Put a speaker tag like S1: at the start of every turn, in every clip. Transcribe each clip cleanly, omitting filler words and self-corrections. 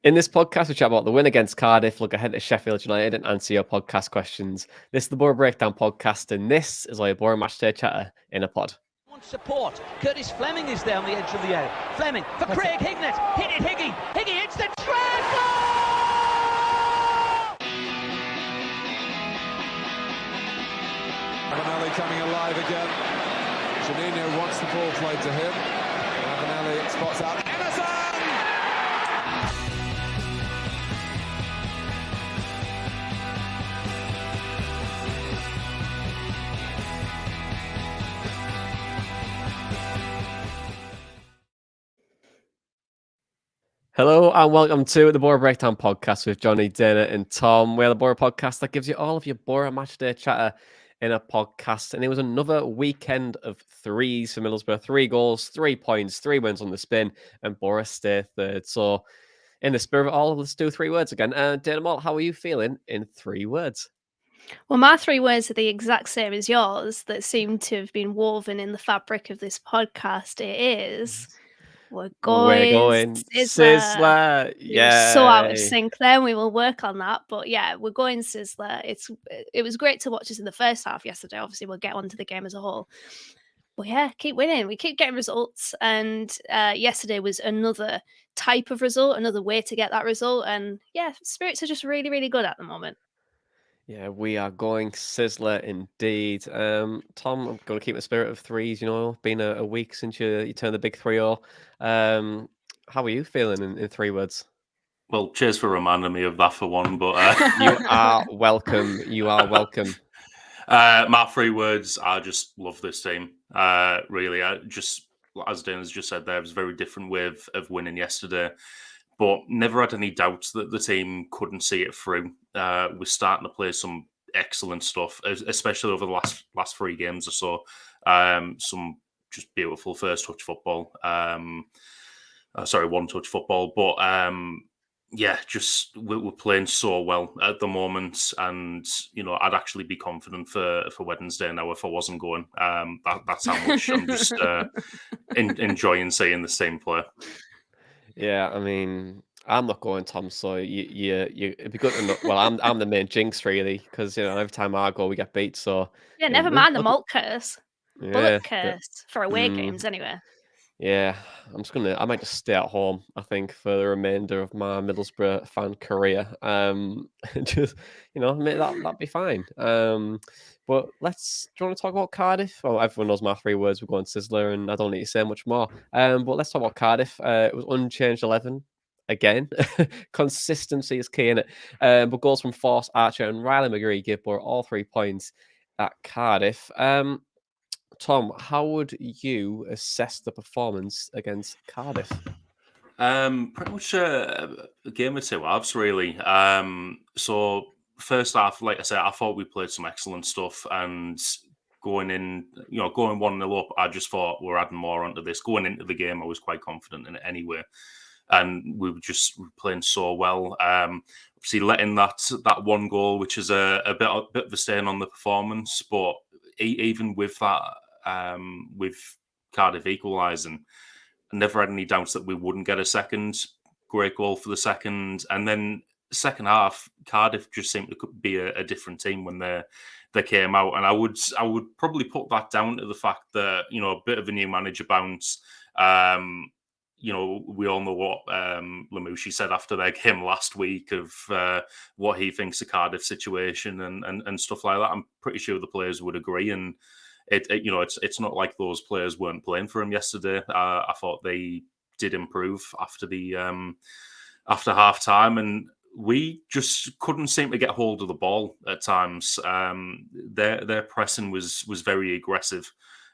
S1: In this podcast, we chat about the win against Cardiff, look ahead to Sheffield United, and answer your podcast questions. This is the Boro Breakdown podcast, and this is our Boro Matchday Chatter in a pod.
S2: Support. Curtis Fleming is there on the edge of the area. Fleming for Craig Hignett. Hit it, Higgy. Higgy hits the treble!
S3: Avenelli coming alive again. Juninho wants the ball played to him. Avenelli spots out Emerson!
S1: Hello and welcome to the Boro Breakdown podcast with Jonny Dana and Tom. We're the Boro podcast that gives you all of your Boro Matchday Chatter in a podcast. And it was another weekend of threes for Middlesbrough. 3 goals, 3 points, 3 wins on the spin, and Boro stay third. So in the spirit of it all, let's do 3 words again. Dana Malt, how are you feeling in 3 words?
S4: Well, my 3 words are the exact same as yours that seem to have been woven in the fabric of this podcast. It is... We're going Sizzler.
S1: Yeah,
S4: so out of sync then. We will work on that. But yeah, we're going Sizzler. It was great to watch us in the first half yesterday. Obviously, we'll get on to the game as a whole. But yeah, keep winning. We keep getting results. And yesterday was another type of result, another way to get that result. And yeah, spirits are just really, really good at the moment.
S1: Yeah, we are going Sizzler indeed. Tom, I'm going to keep the spirit of threes. You know, been a week since you turned the big 3-0. How are you feeling in 3 words?
S5: Well, cheers for reminding me of that for one. But
S1: you are welcome. You are welcome.
S5: My 3 words, I just love this team. Really, I just, as Dana's just said there, it was a very different way of winning yesterday. But never had any doubts that the team couldn't see it through. We're starting to play some excellent stuff, especially over the last 3 games or so. Some just beautiful first touch football. One touch football. But yeah, just we're playing so well at the moment, and you know, I'd actually be confident for Wednesday now if I wasn't going. That's how much I'm just enjoying seeing the same play.
S1: Yeah, I mean, I'm not going, Tom. So it'd be good to know. Well, I'm the main jinx really, because you know every time I go, we get beat. So
S4: yeah, never mind the malt curse, bullet
S1: yeah,
S4: curse for away games anyway.
S1: Yeah, I might just stay at home, I think, for the remainder of my Middlesbrough fan career. Just, you know, that'd be fine. But do you want to talk about Cardiff? Well, everyone knows my 3 words. We're going Sizzler, and I don't need to say much more. But let's talk about Cardiff. It was unchanged 11 again. Consistency is key in it. But goals from Force, Archer, and Riley McGree give Boro all 3 points at Cardiff. Tom, how would you assess the performance against Cardiff?
S5: Pretty much a game of 2 halves, really. So first half, like I said, I thought we played some excellent stuff, and going 1-0 up, I just thought we're adding more onto this. Going into the game, I was quite confident in it anyway, and we were playing so well. Obviously, letting that 1 goal, which is a bit of a stain on the performance, but even with that, with Cardiff equalising, I never had any doubts that we wouldn't get a second. Great goal for the second, and then second half, Cardiff just seemed to be a different team when they came out, and I would probably put that down to the fact that, you know, a bit of a new manager bounce. You know, we all know what Lamouchi said after their game last week of what he thinks the Cardiff situation and stuff like that. I'm pretty sure the players would agree, and it's not like those players weren't playing for him yesterday. I thought they did improve after half time, and we just couldn't seem to get hold of the ball at times. Their pressing was very aggressive,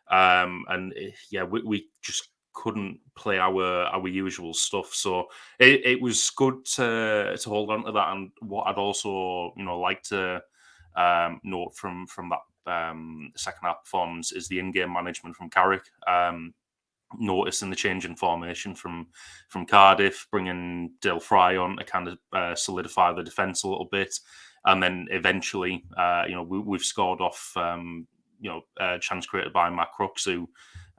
S5: and yeah, we just couldn't play our usual stuff. So it was good to hold on to that. And what I'd also like to note from that second half performance is the in-game management from Carrick. Noticing the change in formation from Cardiff, bringing Dale Fry on to kind of solidify the defence a little bit, and then eventually, we've scored off a chance created by Matt Crooks, who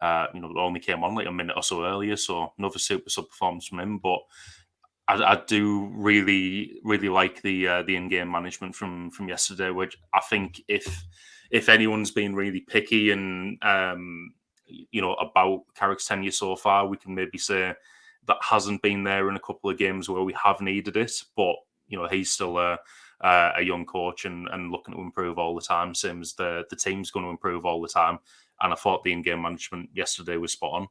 S5: only came on like a minute or so earlier. So another super sub performance from him, but I do really like the in-game management from yesterday, which I think if anyone's been really picky and about Carrick's tenure so far, we can maybe say that hasn't been there in a couple of games where we have needed it. But he's still a young coach and looking to improve all the time. Same as the team's going to improve all the time. And I thought the in-game management yesterday was spot on.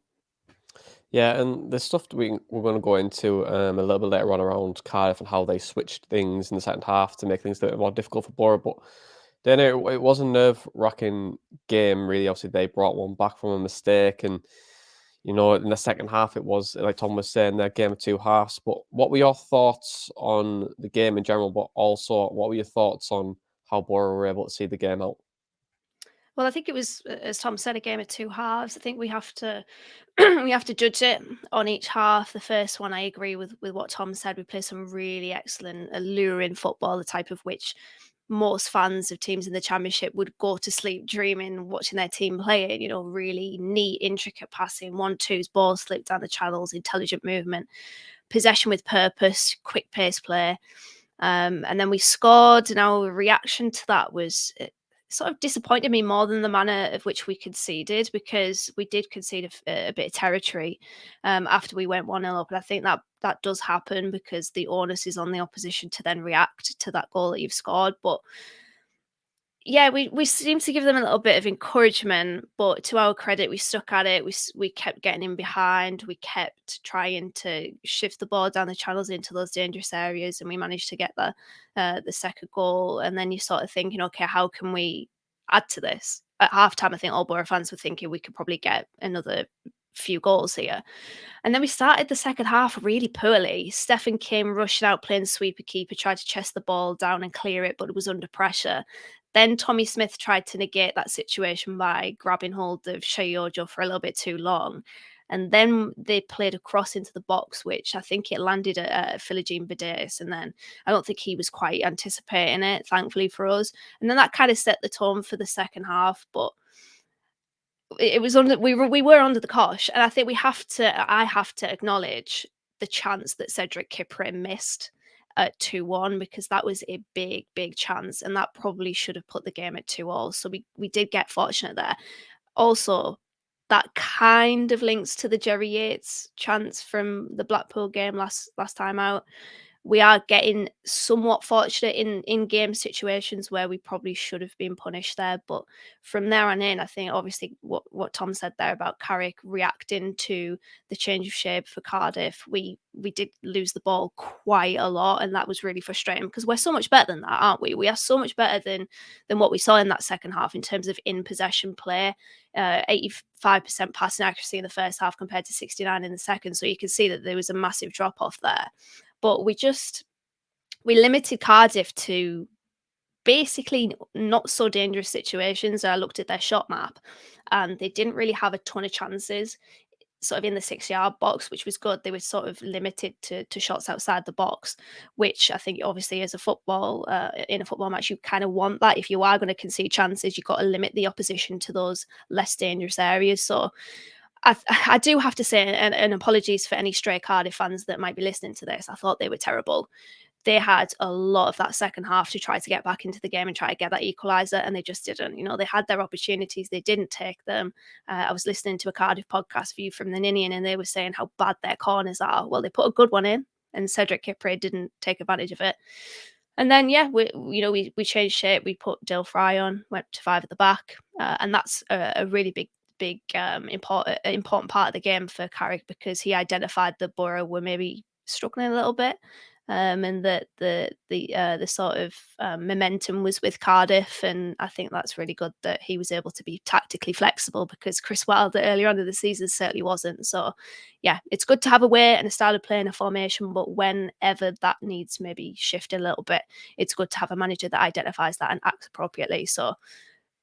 S1: Yeah, and the stuff that we're going to go into a little bit later on around Cardiff and how they switched things in the second half to make things a little bit more difficult for Boro. But then it was a nerve-wracking game, really. Obviously, they brought one back from a mistake. And, in the second half, it was, like Tom was saying, their game of two halves. But what were your thoughts on the game in general? But also, what were your thoughts on how Boro were able to see the game out?
S4: Well, I think it was, as Tom said, a game of two halves. I think we have to we have to judge it on each half. The first one, I agree with what Tom said. We played some really excellent, alluring football, the type of which most fans of teams in the Championship would go to sleep dreaming, watching their team play it. Really neat, intricate passing, 1-2s, ball slip down the channels, intelligent movement, possession with purpose, quick pace play. And then we scored, and our reaction to that was sort of disappointed me more than the manner of which we conceded, because we did concede a bit of territory after we went 1-0 up. And I think that does happen because the onus is on the opposition to then react to that goal that you've scored. But yeah, we seem to give them a little bit of encouragement, but to our credit, we stuck at it. We kept getting in behind. We kept trying to shift the ball down the channels into those dangerous areas, and we managed to get the second goal. And then you're sort of thinking, okay, how can we add to this? At halftime, I think all Boro fans were thinking we could probably get another few goals here. And then we started the second half really poorly. Stefan came rushing out, playing sweeper keeper, tried to chest the ball down and clear it, but it was under pressure. Then Tommy Smith tried to negate that situation by grabbing hold of Shea Ojo for a little bit too long. And then they played a cross into the box, which I think it landed at Philogene Bidace. And then I don't think he was quite anticipating it, thankfully for us. And then that kind of set the tone for the second half. But it was we were under the cosh. And I think I have to acknowledge the chance that Cedric Kipre missed at 2-1, because that was a big chance, and that probably should have put the game at 2-2. So we did get fortunate there. Also, that kind of links to the Jerry Yates chance from the Blackpool game last time out. We are getting somewhat fortunate in game situations where we probably should have been punished there. But from there on in, I think obviously what Tom said there about Carrick reacting to the change of shape for Cardiff, we did lose the ball quite a lot, and that was really frustrating because we're so much better than that, aren't we? We are so much better than what we saw in that second half in terms of in possession play. 85% passing accuracy in the first half compared to 69 in the second. So you can see that there was a massive drop off there. But we limited Cardiff to basically not so dangerous situations. I looked at their shot map and they didn't really have a ton of chances sort of in the 6-yard box, which was good. They were sort of limited to shots outside the box, which I think obviously as a football, in a football match, you kind of want that. If you are going to concede chances, you've got to limit the opposition to those less dangerous areas. So I do have to say, and apologies for any stray Cardiff fans that might be listening to this, I thought they were terrible. They had a lot of that second half to try to get back into the game and try to get that equaliser, and they just didn't. They had their opportunities, they didn't take them. I was listening to a Cardiff podcast view from the Ninian, and they were saying how bad their corners are. Well, they put a good one in, and Cedric Kipre didn't take advantage of it. And then, yeah, we changed shape. We put Dale Fry on, went to 5 at the back, and that's a really big important part of the game for Carrick, because he identified that Boro were maybe struggling a little bit, and that the sort of momentum was with Cardiff, and I think that's really good that he was able to be tactically flexible, because Chris Wilder earlier on in the season certainly wasn't. So yeah, it's good to have a way and a style of play and a formation, but whenever that needs maybe shift a little bit, it's good to have a manager that identifies that and acts appropriately. So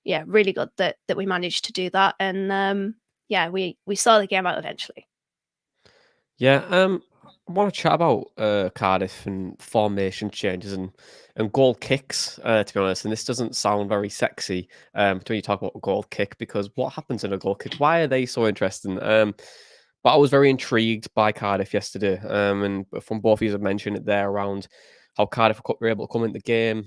S4: yeah, really good that we managed to do that. And yeah, we saw the game out eventually.
S1: Yeah, I want to chat about Cardiff and formation changes and goal kicks, to be honest. And this doesn't sound very sexy when you talk about a goal kick, because what happens in a goal kick? Why are they so interesting? But But I was very intrigued by Cardiff yesterday, and from both of you have mentioned it there around how Cardiff were able to come into the game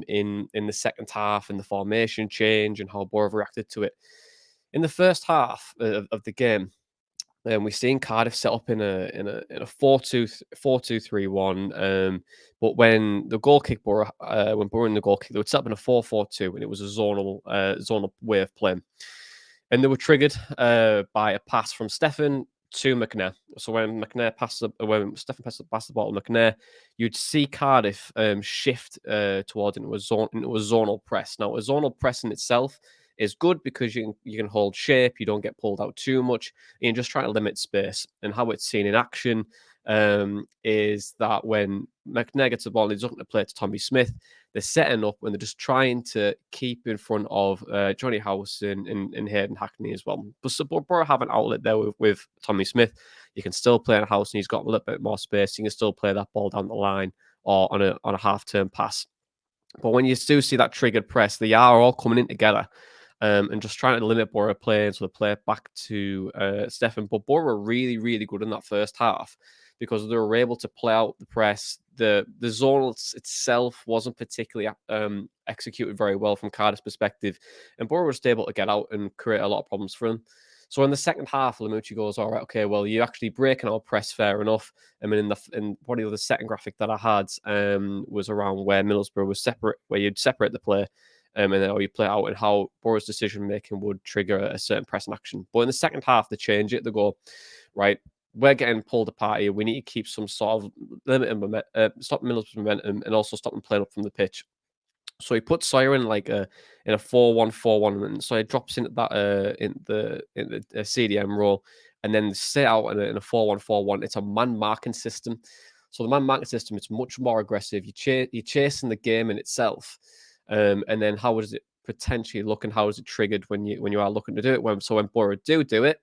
S1: in the second half and the formation change and how Boro reacted to it. In the first half of the game, we've seen Cardiff set up in a 4-2-3-1. But when the goal kick Boro, when Boro in the goal kick, they would set up in a 4-4-2, and it was a zonal way of playing. And they were triggered by a pass from Stefan to McNair. So when Stefan passed the ball to McNair, you'd see Cardiff shift towards into a zonal press. Now, a zonal press in itself is good because you can hold shape, you don't get pulled out too much, and you're just trying to limit space. And how it's seen in action is that when McNair gets the ball and he's looking to play to Tommy Smith, they're setting up and they're just trying to keep in front of Johnny House and Hayden Hackney as well. But Boro have an outlet there with Tommy Smith. You can still play on House and he's got a little bit more space. You can still play that ball down the line or on a half-turn pass. But when you do see that triggered press, they are all coming in together and just trying to limit Boro playing, so they play it back to Stefan. But Boro were really, really good in that first half because they were able to play out the press. The zone itself wasn't particularly executed very well from Cardiff's perspective, and Boro was able to get out and create a lot of problems for them. So in the second half, Lamucci goes, all right, okay, well, you're actually breaking our press fair enough. I mean, in one of the second graphic that I had was around where Middlesbrough was separate, where you'd separate the play, and then how you play it out and how Boro's decision making would trigger a certain press and action. But in the second half, they change it. They go, right, we're getting pulled apart here. We need to keep some sort of stop Middlesbrough's momentum and also stop them playing up from the pitch. So he puts Sawyer in a 4-1-4-1, and so he drops into that in the CDM role, and then sit out in a 4-1-4-1. It's a man marking system. So the man marking system, it's much more aggressive. You're chasing the game in itself, and then how is it potentially looking? How is it triggered when you are looking to do it? So when Boro do it,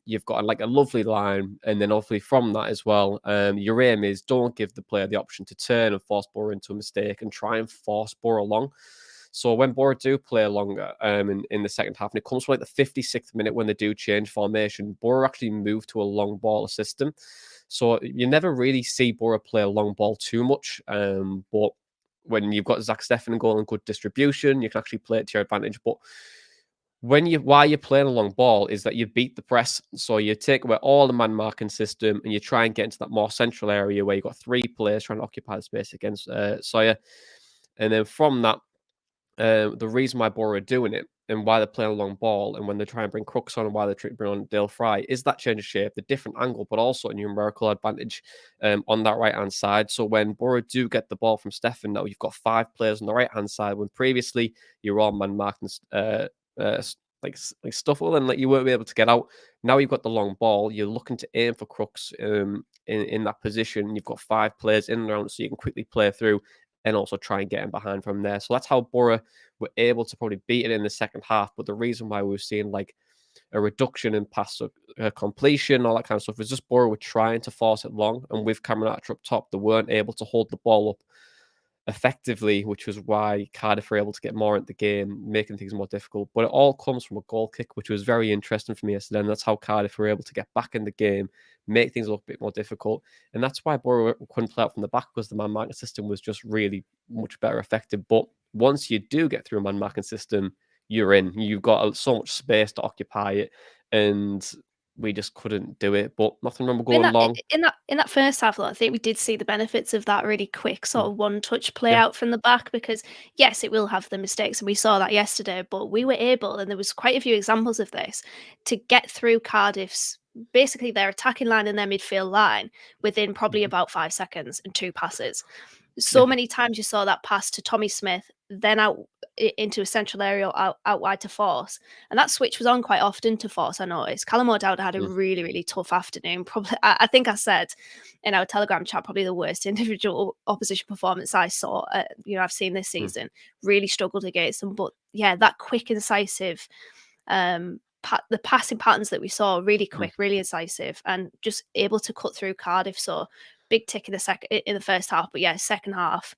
S1: you've got like a lovely line, and then hopefully from that as well, your aim is don't give the player the option to turn and force Boro into a mistake and try and force Boro along. So when Boro do play longer in the second half, and it comes from like the 56th minute when they do change formation, Boro actually move to a long ball system. So you never really see Boro play a long ball too much, but when you've got Zach Steffen in goal and good distribution, you can actually play it to your advantage. But why you're playing a long ball is that you beat the press. So you take away all the man marking system and you try and get into that more central area where you've got three players trying to occupy the space against Sawyer. And then from that, the reason why Boro are doing it and why they're playing a long ball and when they try and bring Crooks on and why they bring on Dale Fry is that change of shape, the different angle, but also a numerical advantage on that right-hand side. So when Boro do get the ball from Stefan, now you've got 5 players on the right-hand side when previously you were all man marking like Stuffle and like you won't be able to get out. Now you've got the long ball. You're looking to aim for Crooks in that position. You've got 5 players in and around, so you can quickly play through and also try and get him behind from there. So that's how Boro were able to probably beat it in the second half. But the reason why we've seen like a reduction in pass completion, all that kind of stuff, is just Boro were trying to force it long, and with Cameron Archer up top, they weren't able to hold the ball up effectively, which was why Cardiff were able to get more into the game, making things more difficult. But it all comes from a goal kick, which was very interesting for me yesterday. And that's how Cardiff were able to get back in the game, make things look a bit more difficult. And that's why Boro couldn't play out from the back, because the man marking system was just really much better effective. But once you do get through a man marking system, you're in. You've got so much space to occupy it. And we just couldn't do it. But nothing wrong with going long.
S4: In that first half, though, I think we did see the benefits of that really quick sort of one-touch play
S1: Yeah.
S4: out from the back, because yes, it will have the mistakes, and we saw that yesterday, but we were able, and there was quite a few examples of this, to get through Cardiff's basically their attacking line and their midfield line within probably about 5 seconds and 2 passes. So many times you saw that pass to Tommy Smith, then out into a central area, out wide to Force. And that switch was on quite often to Force, I noticed. Callum O'Dowd had a really, really tough afternoon. Probably, I think I said in our Telegram chat, probably the worst individual opposition performance I saw, I've seen this season. Really struggled against them. But yeah, that quick, incisive, the passing patterns that we saw, really quick, really incisive, and just able to cut through Cardiff. So big tick in the first half, but yeah, second half.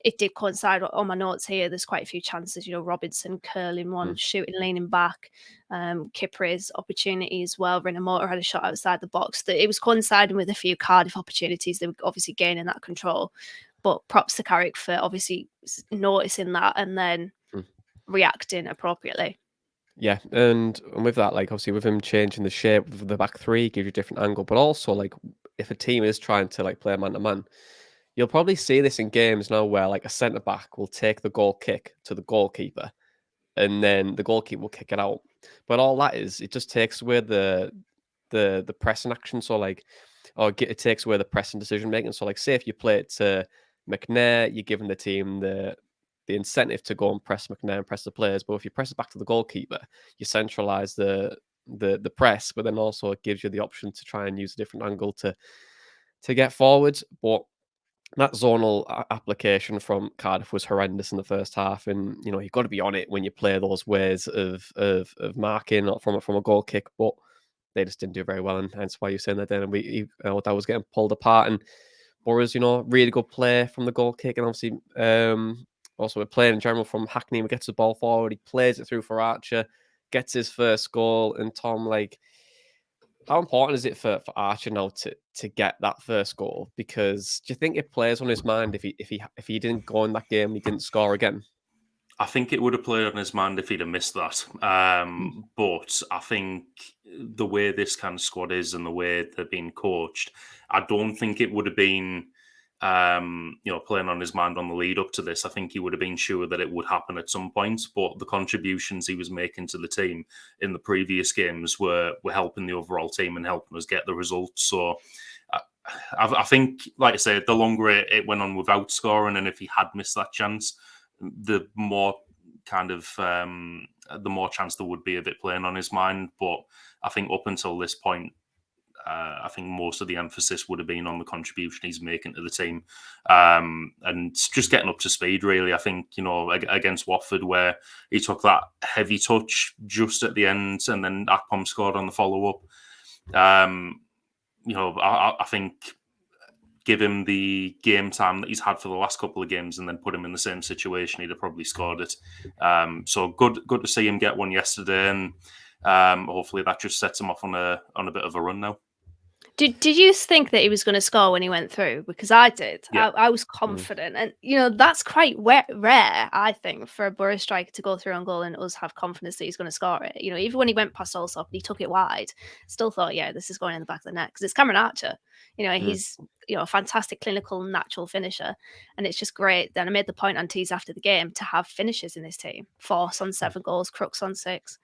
S4: It did coincide on my notes here. There's quite a few chances, Robinson curling one, shooting, leaning back, Kipre's opportunity as well. Renamotor had a shot outside the box. It was coinciding with a few Cardiff opportunities. They were obviously gaining that control. But props to Carrick for obviously noticing that and then reacting appropriately.
S1: Yeah, and with that, like obviously with him changing the shape of the back three, gives you a different angle. But also, like if a team is trying to like play man to man, you'll probably see this in games now where like a centre back will take the goal kick to the goalkeeper, and then the goalkeeper will kick it out. But all that is, it just takes away the pressing action. So like, it takes away the pressing decision making. So like, say if you play it to McNair, you're giving the team the incentive to go and press McNair and press the players. But if you press it back to the goalkeeper, you centralize the press, but then also it gives you the option to try and use a different angle to get forward. But that zonal application from Cardiff was horrendous in the first half, and you've got to be on it when you play those ways of marking from a goal kick. But they just didn't do very well, and hence why you're saying that. Then and that was getting pulled apart, and Boro's really good play from the goal kick, and obviously also we're playing in general from Hackney. He gets the ball forward, he plays it through for Archer, gets his first goal, and Tom, like, how important is it for Archer now to get that first goal? Because do you think it plays on his mind if he didn't go in that game, he didn't score again?
S5: I think it would have played on his mind if he'd have missed that. But I think the way this kind of squad is and the way they're being coached, I don't think it would have been, playing on his mind on the lead up to this. I think he would have been sure that it would happen at some point. But the contributions he was making to the team in the previous games were helping the overall team and helping us get the results. So I think, like I said, the longer it went on without scoring, and if he had missed that chance, the more kind of the more chance there would be of it playing on his mind. But I think up until this point, I think most of the emphasis would have been on the contribution he's making to the team, and just getting up to speed. Really, I think against Watford, where he took that heavy touch just at the end, and then Akpom scored on the follow up. I think, give him the game time that he's had for the last couple of games and then put him in the same situation, he'd have probably scored it. So good to see him get one yesterday, and hopefully that just sets him off on a bit of a run now.
S4: Did you think that he was going to score when he went through? Because I did. Yeah. I was confident. And, that's quite rare, I think, for a Boro striker to go through on goal and us have confidence that he's going to score it. Even when he went past Allsop and he took it wide, still thought, yeah, this is going in the back of the net. Because it's Cameron Archer. He's, a fantastic clinical, natural finisher. And it's just great. Then I made the point on tees after the game to have finishers in this team. Force on 7 goals, Crooks on 6.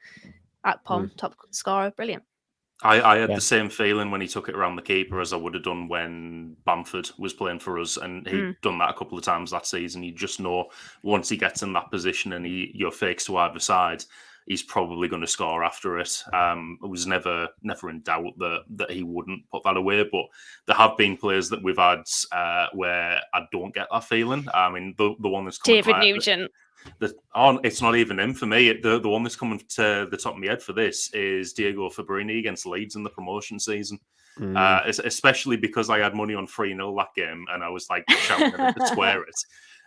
S4: Akpom, top scorer. Brilliant.
S5: I had the same feeling when he took it around the keeper as I would have done when Bamford was playing for us, and he'd done that a couple of times that season. You just know once he gets in that position and you're fakes to either side, he's probably going to score after it. It was never in doubt that he wouldn't put that away. But there have been players that we've had where I don't get that feeling. I mean, the one that's coming
S4: David Nugent.
S5: It's not even him for me. The one that's coming to the top of my head for this is Diego Fabrini against Leeds in the promotion season. Especially because I had money on 3-0 that game, and I was like shouting at him to square it.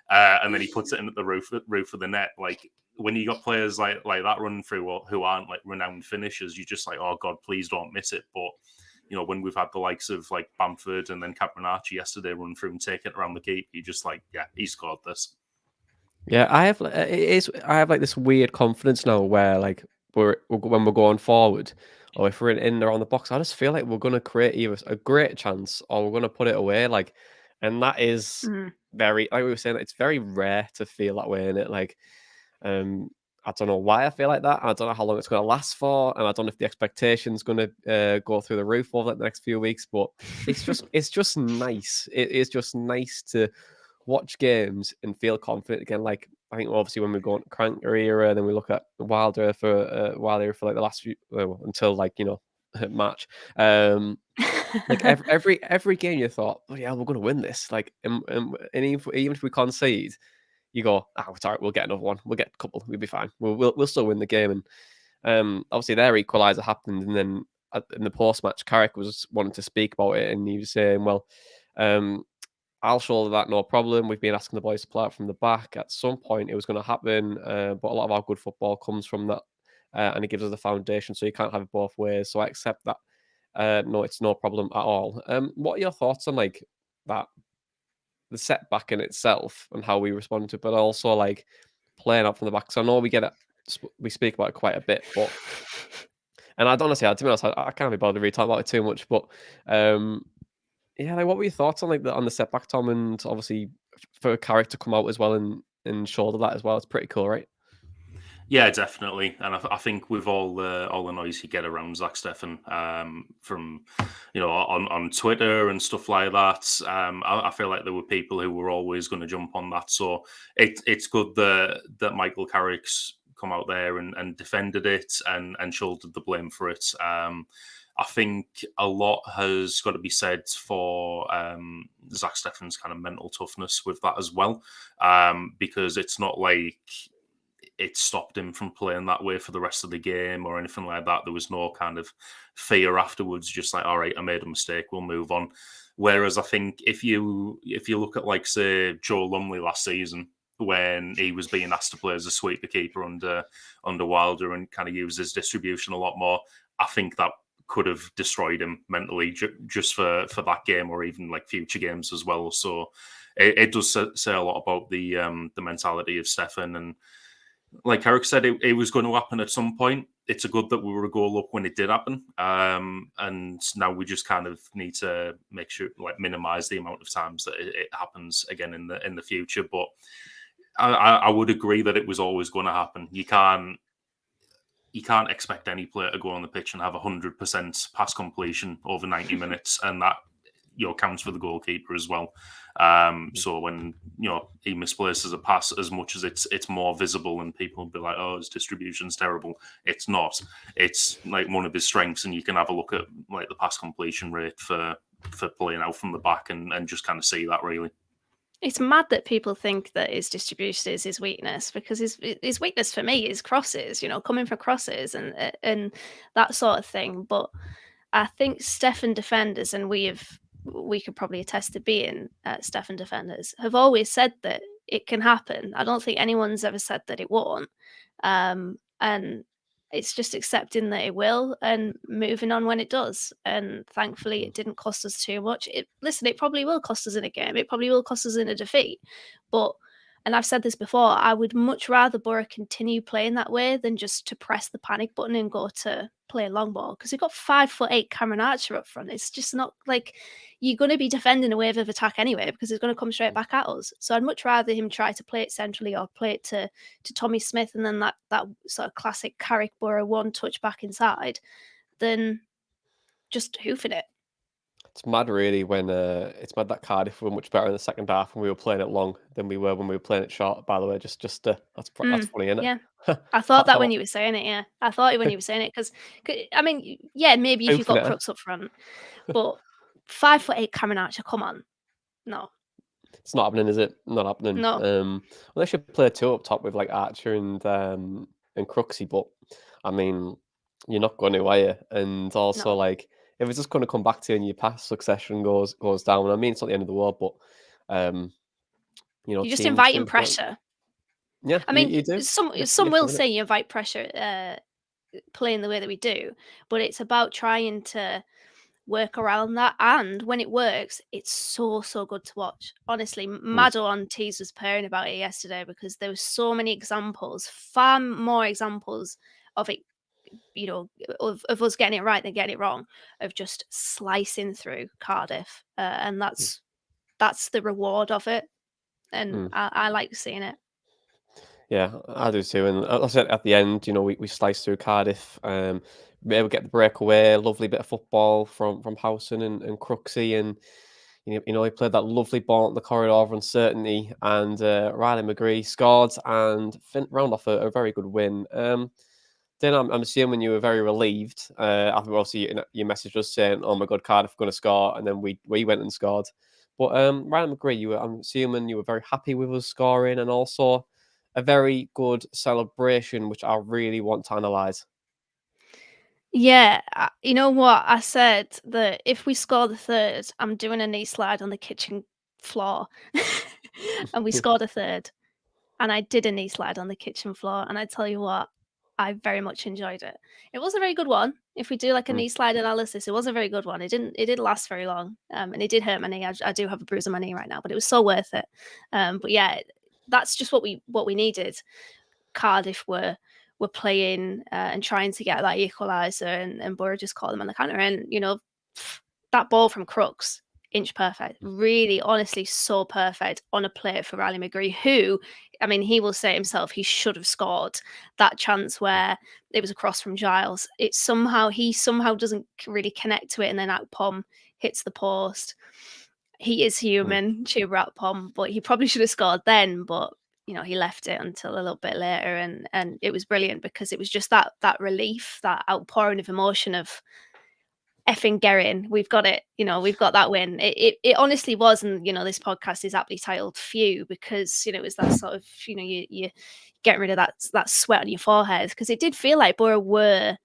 S5: And then he puts it in at the roof of the net. Like, when you got players like that running through who aren't like renowned finishers, you're just like, oh God, please don't miss it. But when we've had the likes of like Bamford and then Cameron Archer yesterday run through and take it around the keep, you're just like, yeah, he scored this.
S1: Yeah, I have like this weird confidence now where like when we're going forward, or if we're in there on the box, I just feel like we're going to create either a great chance or we're going to put it away. Like, and that is very, like we were saying, it's very rare to feel that way in it. Like, I don't know why I feel like that. I don't know how long it's going to last for, and I don't know if the expectation's going to go through the roof over the next few weeks. But it's just nice. It is just nice to watch games and feel confident again. Like, I think obviously when we go into Cranker era, then we look at Wilder for like the last few until like March. Like every game you thought, oh yeah, we're going to win this. Like, and even if we concede, you go, it's all right, we'll get another one, we'll get a couple, we'll be fine. We'll still win the game. And obviously their equaliser happened, and then in the post match, Carrick was wanting to speak about it, and he was saying, well, I'll shoulder that, no problem. We've been asking the boys to play out from the back. At some point, it was going to happen, but a lot of our good football comes from that, and it gives us the foundation. So you can't have it both ways. So I accept that. No, it's no problem at all. What are your thoughts on like that, the setback in itself, and how we respond to it, but also like playing out from the back? So I know we speak about it quite a bit, but and I don't honestly, to be honest, I can't be bothered really talking about it too much, but yeah, like what were your thoughts on like the setback, Tom, and obviously for a character to come out as well and shoulder that as well? It's pretty cool, right?
S5: Yeah, definitely, and I think with all the noise you get around Zach Steffen, from on Twitter and stuff like that, I feel like there were people who were always going to jump on that. So it's good that Michael Carrick's come out there and defended it and shouldered the blame for it. I think a lot has got to be said for Zach Steffen's kind of mental toughness with that as well, because it's not like it stopped him from playing that way for the rest of the game or anything like that. There was no kind of fear afterwards, just like, all right, I made a mistake, we'll move on. Whereas I think if you look at like, say, Joe Lumley last season, when he was being asked to play as a sweeper keeper under Wilder and kind of use his distribution a lot more, I think that could have destroyed him mentally just for that game or even like future games as well. So it does say a lot about the mentality of Steffen. And like Eric said, it was going to happen at some point. It's a good that we were a goal up when it did happen. And now we just kind of need to make sure, like, minimize the amount of times that it happens again in the future. But I would agree that it was always going to happen. You can't expect any player to go on the pitch and have 100% pass completion over 90 minutes, and that counts for the goalkeeper as well. So when he misplaces a pass, as much as it's more visible and people will be like, oh, his distribution's terrible, it's not. It's like one of his strengths, and you can have a look at like the pass completion rate for playing out from the back and just kind of see that really.
S4: It's mad that people think that his distribution is his weakness, because his weakness for me is crosses, coming for crosses and that sort of thing. But I think Steffen defenders, and we could probably attest to being Steffen defenders, have always said that it can happen. I don't think anyone's ever said that it won't. And it's just accepting that it will and moving on when it does. And thankfully, it didn't cost us too much. It probably will cost us in a game. It probably will cost us in a defeat. But, and I've said this before, I would much rather Boro continue playing that way than just to press the panic button and go to play long ball. Because we've got 5'8" Cameron Archer up front. It's just not like you're going to be defending a wave of attack anyway, because it's going to come straight back at us. So I'd much rather him try to play it centrally or play it to Tommy Smith, and then that sort of classic Carrick Boro one touch back inside, than just hoofing it.
S1: It's mad, really, when it's mad that Cardiff were much better in the second half when we were playing it long than we were when we were playing it short. By the way, that's funny, isn't it?
S4: Yeah, I thought that when you were saying it. Yeah, I thought it when you were saying it, because I mean, yeah, maybe if you've got Crooks up front, but 5'8" Cameron Archer, come on, no.
S1: It's not happening, is it? Not happening.
S4: No.
S1: Well, they should play two up top with like Archer and Crooksy, but I mean, you're not going to, are you? And also,
S4: No.
S1: like, if it's just going to come back to you and your pass succession goes down, I mean, it's not the end of the world, but
S4: you're just
S1: teams
S4: inviting
S1: do,
S4: pressure.
S1: Yeah,
S4: I mean,
S1: you do.
S4: some will say you invite pressure playing the way that we do, but it's about trying to work around that. And when it works, it's so good to watch. Honestly, Mado on Tees was purring about it yesterday, because there were so many examples, far more examples of it, of us getting it right than getting it wrong, of just slicing through Cardiff, and that's the reward of it, and I like seeing it.
S1: Yeah, I do too. And as I said at the end, we sliced through Cardiff. We able to get the breakaway. Lovely bit of football from Howson and Crooksy, and he played that lovely ball in the corridor of uncertainty, and Riley McGree scored and round off a very good win. Then I'm assuming you were very relieved. After obviously you messaged us saying, "Oh my God, Cardiff going to score," and then we went and scored. But Riley McGree, I'm assuming you were very happy with us scoring, and also a very good celebration, which I really want to analyse.
S4: Yeah, you know what? I said that if we score the third, I'm doing a knee slide on the kitchen floor. And we scored a third. And I did a knee slide on the kitchen floor. And I tell you what, I very much enjoyed it. It was a very good one. If we do like a
S1: Mm.
S4: knee slide analysis, it was a very good one. It didn't last very long. And it did hurt my knee. I do have a bruise on my knee right now, but it was so worth it. But yeah, that's just what we needed. Cardiff were playing and trying to get that equaliser, and Boro just caught them on the counter. And that ball from Crooks, inch perfect, really, honestly, so perfect on a plate for Riley McGree, who, I mean, he will say himself, he should have scored that chance where it was across from Giles. He somehow doesn't really connect to it, and then Akpom hits the post. He is human, Chubratpom, but he probably should have scored then, but he left it until a little bit later, and it was brilliant because it was just that relief, that outpouring of emotion of effing Gerin, we've got it, we've got that win. It honestly was, and this podcast is aptly titled "FUNDRAISER" because it was that sort of you getting rid of that sweat on your forehead, because it did feel like Boro were.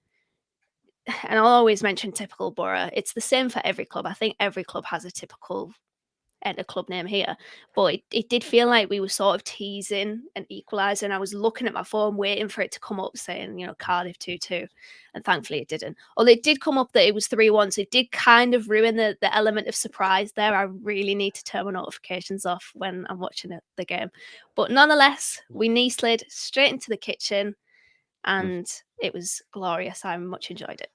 S4: And I'll always mention typical Boro. It's the same for every club. I think every club has a typical at a club name here, but it did feel like we were sort of teasing an equaliser, and I was looking at my phone waiting for it to come up saying Cardiff 2-2, and thankfully it didn't. Although it did come up that it was 3-1, so it did kind of ruin the element of surprise there. I really need to turn my notifications off when I'm watching the game, but nonetheless we knee slid straight into the kitchen, and it was glorious. I much enjoyed it.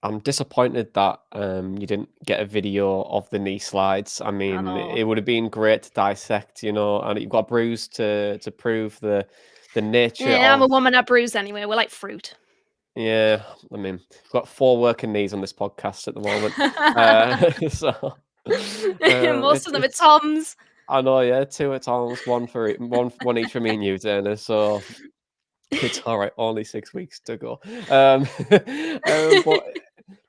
S1: I'm disappointed that you didn't get a video of the knee slides. I mean,
S4: know.
S1: it would have been great to dissect, and you've got a bruise to prove the nature
S4: Yeah, I'm a
S1: of.
S4: woman, I bruise anyway. We're like fruit.
S1: Yeah, I mean, we've got 4 working knees on this podcast at the moment, so
S4: Most of them are Tom's.
S1: I know, yeah, 2 at times, one each for me and you, Dana. So it's all right. Only 6 weeks to go. But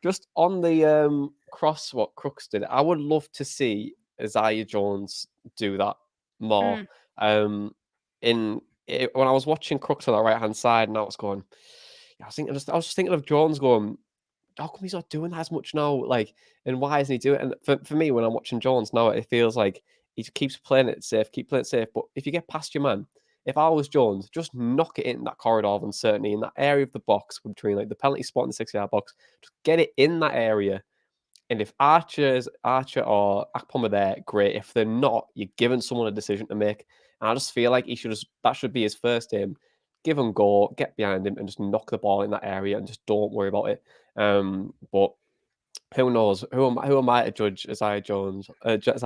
S1: just on the cross, what Crooks did, I would love to see Isaiah Jones do that more. Um, when I was watching Crooks on the right hand side, and I was going, I was just thinking of Jones going, how come he's not doing that as much now? Like, and why isn't he doing it? And for me, when I'm watching Jones now, it feels like he keeps playing it safe, But if you get past your man, if I was Jones, just knock it in that corridor of uncertainty, in that area of the box between like the penalty spot and the 6-yard box. Just get it in that area. And if Archer or Akpom are there, great. If they're not, you're giving someone a decision to make. And I just feel like that should be his first aim. Give him go, get behind him, and just knock the ball in that area, and just don't worry about it. But who knows? Who am I to judge Isaiah Jones? Jones, for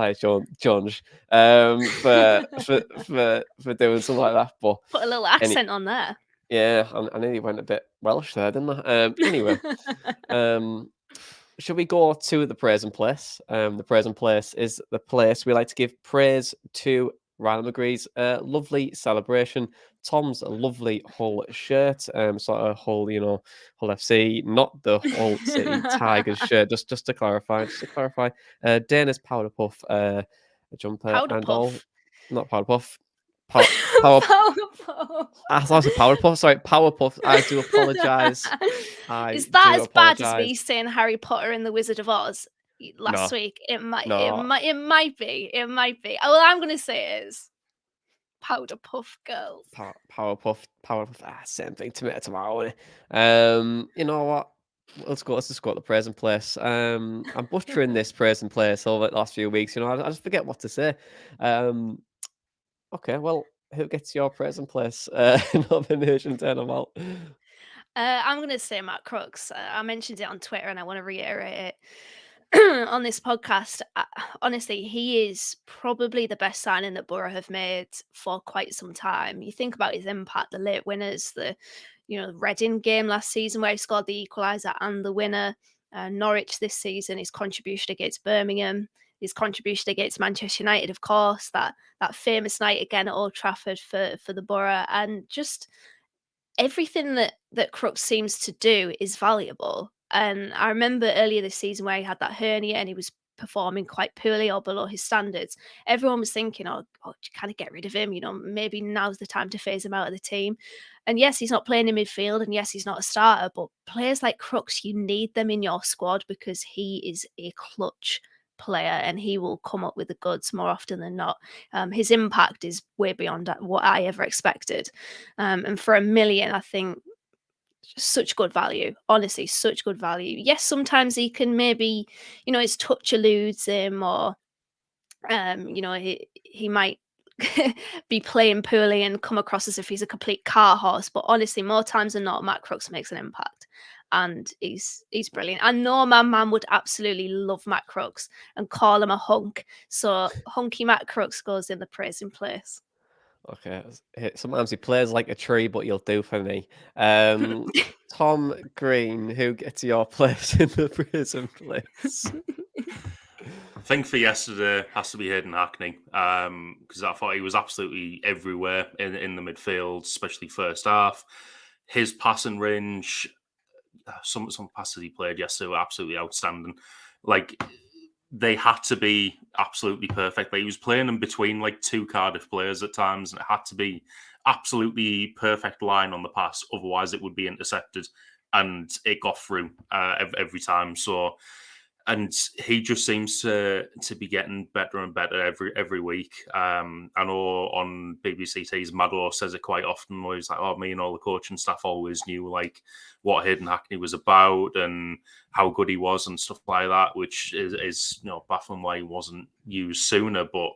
S1: doing something like that. But
S4: Put a little accent on there.
S1: yeah, I nearly went a bit Welsh there, didn't I? Anyway, should we go to the praise and place? The praise and place is the place we like to give praise to Ryan McGree's lovely celebration. Tom's lovely Hull shirt, sort of Hull, Hull FC, not the Hull City Tigers shirt. Just to clarify, Dana's powder puff jumper
S4: Powder
S1: and all,
S4: puff.
S1: not powder puff. Power
S4: Puff.
S1: I thought it was a powder puff. Sorry, power puff. I do apologise.
S4: Is that
S1: do
S4: as bad as me
S1: apologise.
S4: saying Harry Potter and the Wizard of Oz last
S1: No.
S4: week? It might be. Oh, well, I'm gonna say it is powder puff girls.
S1: Power puff. Same thing. Tomorrow. You know what? Let's just go to the praise and place. I'm butchering this praise and place over the last few weeks. I just forget what to say. Okay, well, who gets your praise and place nomination? Turn them out.
S4: I'm going to say Matt Crooks. I mentioned it on Twitter, and I want to reiterate it on this podcast. Honestly, he is probably the best signing that Boro have made for quite some time. You think about his impact, the late winners, the Reading game last season where he scored the equaliser and the winner. Norwich this season, his contribution against Birmingham, his contribution against Manchester United, of course, that famous night again at Old Trafford for the Boro, and just everything that Crooks seems to do is valuable. And I remember earlier this season where he had that hernia and he was performing quite poorly or below his standards, everyone was thinking, oh, kind of get rid of him. Maybe now's the time to phase him out of the team. And yes, he's not playing in midfield, and yes, he's not a starter, but players like Crooks, you need them in your squad because he is a clutch player and he will come up with the goods more often than not. His impact is way beyond what I ever expected. And for $1 million, I think such good value. Honestly, such good value. Yes, sometimes he can maybe, his touch eludes him, or he might be playing poorly and come across as if he's a complete car horse. But honestly, more times than not, Matt Crooks makes an impact. And he's brilliant. I know my man would absolutely love Matt Crooks and call him a hunk. So hunky Matt Crooks goes in the praising place.
S1: Okay. Sometimes he plays like a tree, but you'll do for me. Tom Green, who gets your place in the prison place?
S5: I think for yesterday has to be Hayden Hackney, because I thought he was absolutely everywhere in the midfield, especially first half. His passing range, some passes he played yesterday were absolutely outstanding. Like, they had to be absolutely perfect. Like, he was playing in between like two Cardiff players at times, and it had to be absolutely perfect line on the pass. Otherwise, it would be intercepted, and it got through every time. So, and he just seems to be getting better and better every week. I know on BBC Maddo says it quite often, where he's like, "Oh, me and all the coaching staff always knew like what Hayden Hackney was about and how good he was and stuff like that," which is baffling why he wasn't used sooner. But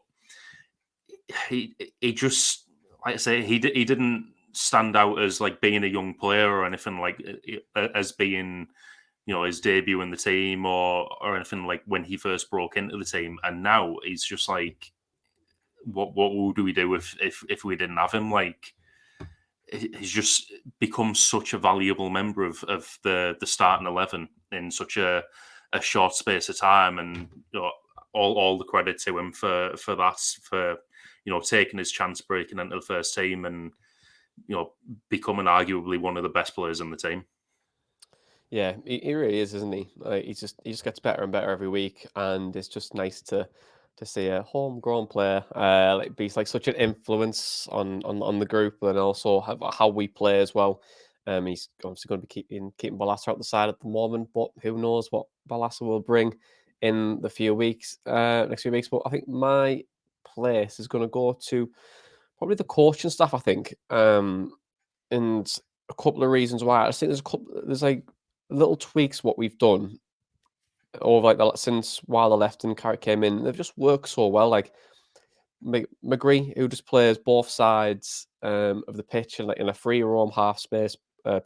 S5: he just, like I say, he didn't stand out as like being a young player or anything, like as being his debut in the team or anything, like when he first broke into the team. And now he's just like, what do we do if we didn't have him? Like, he's just become such a valuable member of the starting 11 in such a short space of time. And all the credit to him for that, for taking his chance, breaking into the first team, and becoming arguably one of the best players in the team.
S1: Yeah, he really is, isn't he? Like, he just gets better and better every week, and it's just nice to see a homegrown player like be like such an influence on the group, and also how we play as well. He's obviously going to be keeping Balassa out the side at the moment, but who knows what Balassa will bring in the next few weeks. But I think my place is going to go to probably the coaching staff. I think, and a couple of reasons why. I just think there's like little tweaks what we've done over like since while I left and Carrick came in. They've just worked so well. Like McGree, who just plays both sides of the pitch and like in a free roam half space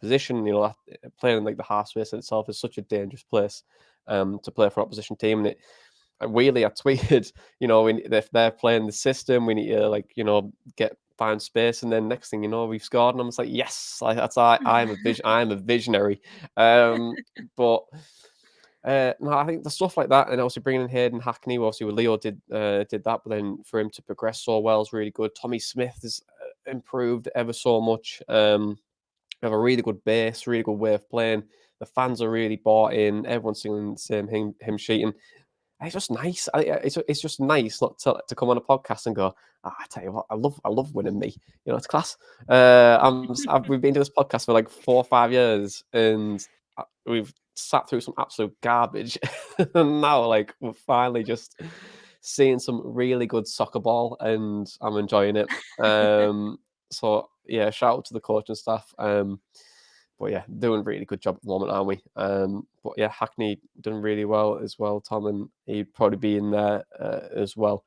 S1: position. Playing in like the half space in itself is such a dangerous place to play for an opposition team. And I tweeted, if they're playing the system, we need to find space, and then next thing you know, we've scored, and I'm just like, yes, like I'm a visionary. But no, I think the stuff like that, and also bringing in Hayden Hackney, obviously with Leo did that, but then for him to progress so well is really good. Tommy Smith has improved ever so much. Have a really good base, really good way of playing. The fans are really bought in. Everyone's singing the same hymn sheet, and it's just nice. It's just nice not to come on a podcast and go, I tell you what, I love winning me. It's class. We've been doing this podcast for like 4 or 5 years, and we've sat through some absolute garbage. And now, like, we're finally just seeing some really good soccer ball, and I'm enjoying it. So yeah, shout out to the coaching staff. But yeah, doing a really good job at the moment, aren't we? But yeah, Hackney done really well as well, Tom, and he'd probably be in there as well.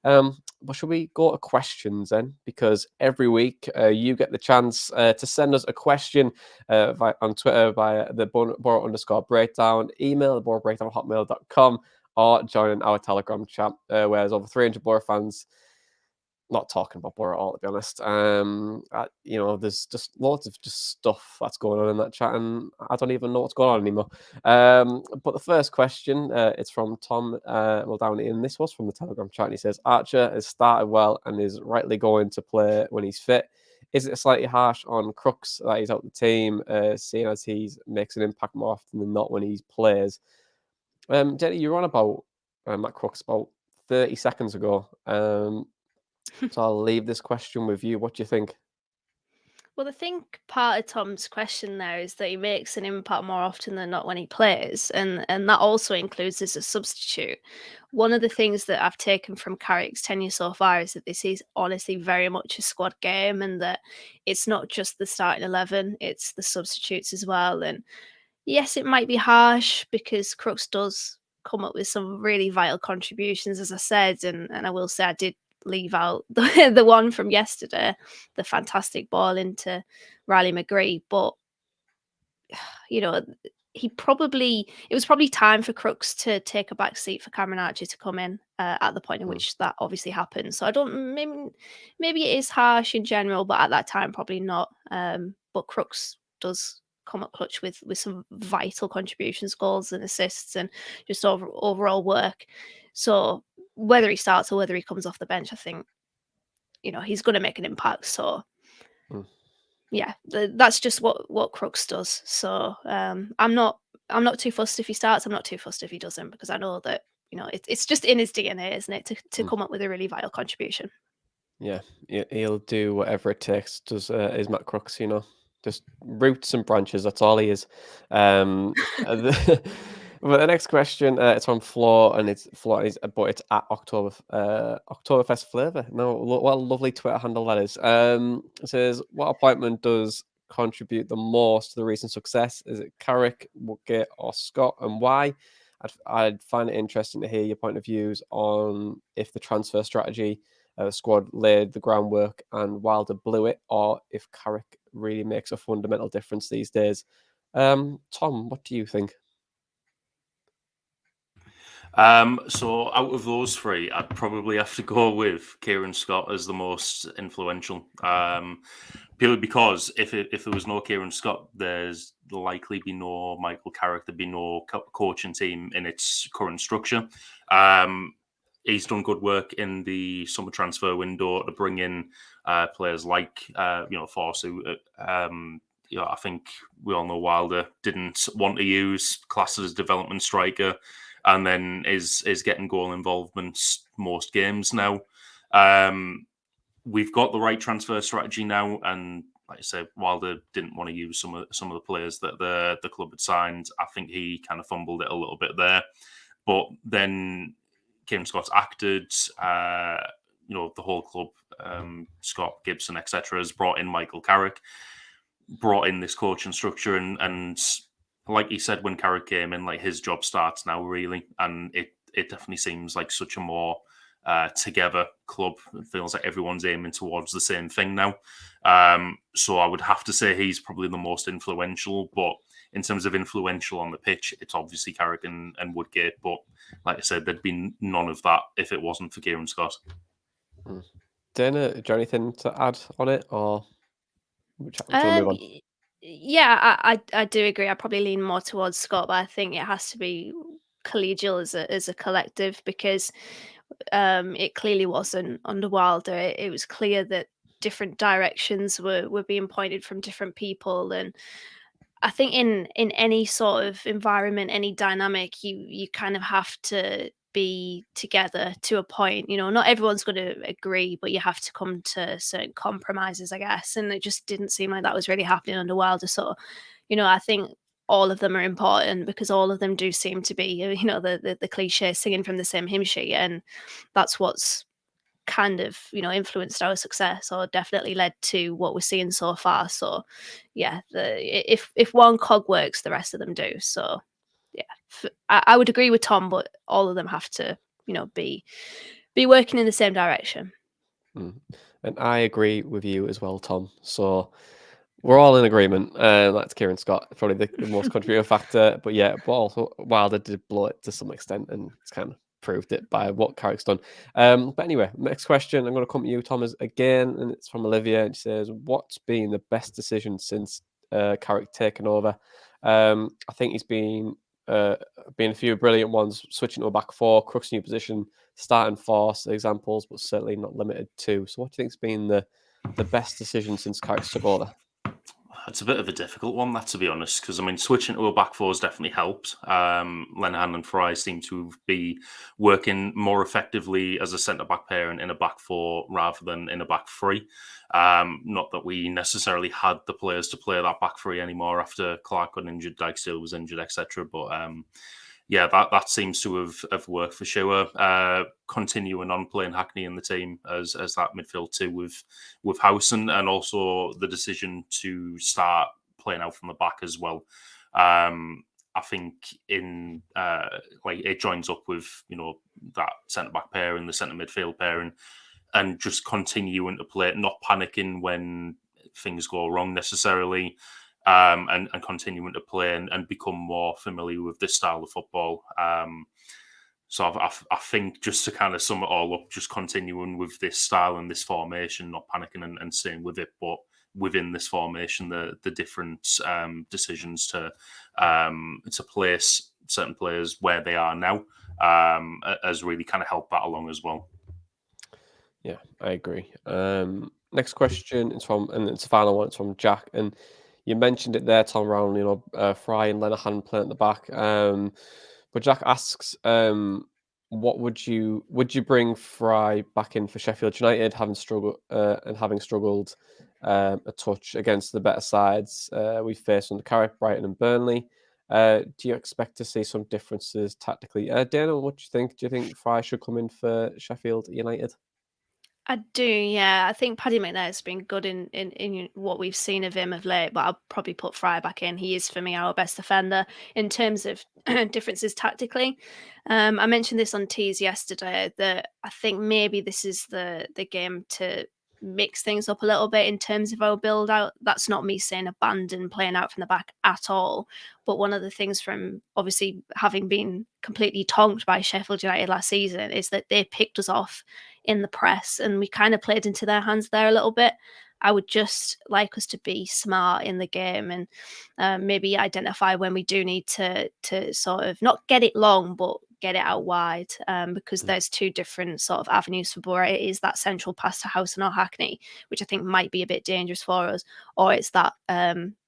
S1: But should we go to questions then? Because every week you get the chance to send us a question on Twitter via the Boro_breakdown, email borobreakdown@hotmail.com, or join our Telegram chat where there's over 300 Boro fans. Not talking about Boro at all, to be honest. There's just loads of just stuff that's going on in that chat, and I don't even know what's going on anymore. But the first question, it's from Tom Muldowney, and this was from the Telegram chat. And he says, Archer has started well and is rightly going to play when he's fit. Is it slightly harsh on Crooks that he's out the team, seeing as he makes an impact more often than not when he plays? Jenny, you're on about Matt Crooks about 30 seconds ago. So I'll leave this question with you. What do you think?
S4: Well, I think part of Tom's question there is that he makes an impact more often than not when he plays, and that also includes as a substitute. One of the things that I've taken from Carrick's tenure so far is that this is honestly very much a squad game, and that it's not just the starting 11, it's the substitutes as well. And yes, it might be harsh because Crooks does come up with some really vital contributions, as I said, and I will say I did leave out the one from yesterday, the fantastic ball into Riley McGree. But you know, it was probably time for Crooks to take a back seat for Cameron Archer to come in at the point in which that obviously happened. So I don't, maybe it is harsh in general, but at that time probably not. But Crooks does come up clutch with some vital contributions, goals and assists, and just overall work. So whether he starts or whether he comes off the bench, I think, he's going to make an impact. So yeah, that's just what Crooks does. So I'm not too fussed if he starts. I'm not too fussed if he doesn't, because I know that it's just in his DNA, isn't it, to come up with a really vital contribution.
S1: Yeah, he'll do whatever it takes. Is Matt Crooks, just roots and branches. That's all he is. But the next question, it's from Flo, and but it's at Oktoberfest Flavor. No, what a lovely Twitter handle that is. It says, what appointment does contribute the most to the recent success? Is it Carrick, Woodgate, or Scott, and why? I'd find it interesting to hear your point of views on if the transfer strategy squad laid the groundwork and Wilder blew it, or if Carrick really makes a fundamental difference these days. Tom, what do you think?
S5: So out of those three, I'd probably have to go with Kieran Scott as the most influential. Purely because if there was no Kieran Scott, there's likely be no Michael Carrick, there'd be no coaching team in its current structure. He's done good work in the summer transfer window to bring in players like Forsu. I think we all know Wilder didn't want to use class as development striker, and then is getting goal involvement most games now. We've got the right transfer strategy now, and like I said, Wilder didn't want to use some of the players that the club had signed. I think he kind of fumbled it a little bit there, but then Kieran Scott's acted. The whole club, Scott, Gibson, etc., has brought in Michael Carrick, brought in this coaching structure, and like he said when Carrick came in, like his job starts now really, and it definitely seems like such a more together club. It feels like everyone's aiming towards the same thing now. So I would have to say he's probably the most influential, but in terms of influential on the pitch, it's obviously Carrick and Woodgate. But like I said, there'd be none of that if it wasn't for Kieran Scott.
S1: Dana, do you have anything to add on it, or do you want to move on?
S4: Yeah, I do agree. I probably lean more towards Scott, but I think it has to be collegial as a collective, because it clearly wasn't under Wilder. It was clear that different directions were being pointed from different people, and I think in any sort of environment, any dynamic, you kind of have to be together to a point. Not everyone's going to agree, but you have to come to certain compromises, I guess. And it just didn't seem like that was really happening under Wilder. So, I think all of them are important, because all of them do seem to be, the cliche singing from the same hymn sheet, and that's what's kind of influenced our success, or definitely led to what we're seeing so far. So yeah, if one cog works, the rest of them do. So yeah, I would agree with Tom, but all of them have to be working in the same direction.
S1: And I agree with you as well, Tom. So we're all in agreement. That's Kieran Scott, probably the most contributing factor. But yeah, but also Wilder did blow it to some extent, and it's kind of proved it by what Carrick's done. But anyway, next question, I'm going to come to you, Thomas, again, and it's from Olivia. And she says, what's been the best decision since Carrick taken over? I think he's been a few brilliant ones, switching to a back four, Crooks' new position, starting force examples, but certainly not limited to. So what do you think's been the best decision since Carrick took over?
S5: It's a bit of a difficult one, that, to be honest, because I mean, switching to a back four has definitely helped. Lenihan and Fry seem to be working more effectively as a centre back pairing in a back four rather than in a back three. Not that we necessarily had the players to play that back three anymore after Clark got injured, Dijksteel was injured, etc. But yeah, that seems to have worked for sure. Continuing on playing Hackney in the team as that midfield two with Howson, and also the decision to start playing out from the back as well. I think in like it joins up with that centre back pair and the centre midfield pairing, and just continuing to play, not panicking when things go wrong necessarily. And continuing to play and become more familiar with this style of football. So I think, just to kind of sum it all up, just continuing with this style and this formation, not panicking and staying with it, but within this formation, the different decisions to place certain players where they are now has really kind of helped that along as well.
S1: Yeah, I agree. Next question is from, and it's the final one. It's from Jack, and you mentioned it there, Tom, around Fry and Lenihan playing at the back. But Jack asks, what would you bring Fry back in for Sheffield United, having struggled a touch against the better sides we faced under Cardiff, Brighton, and Burnley? Do you expect to see some differences tactically? Dana, what do you think? Do you think Fry should come in for Sheffield United?
S4: I do, yeah. I think Paddy McNair's been good in what we've seen of him of late, but I'll probably put Fry back in. He is, for me, our best defender in terms of differences tactically. I mentioned this on Tees yesterday, that I think maybe this is the game to mix things up a little bit in terms of our build out. That's not me saying abandon playing out from the back at all. But one of the things from obviously having been completely tonked by Sheffield United last season is that they picked us off in the press and we kind of played into their hands there a little bit. I would just like us to be smart in the game and maybe identify when we do need to sort of not get it long, but get it out wide, because there's two different sort of avenues for Boro. It is that central pass to Howson or Hackney, which I think might be a bit dangerous for us, or it's that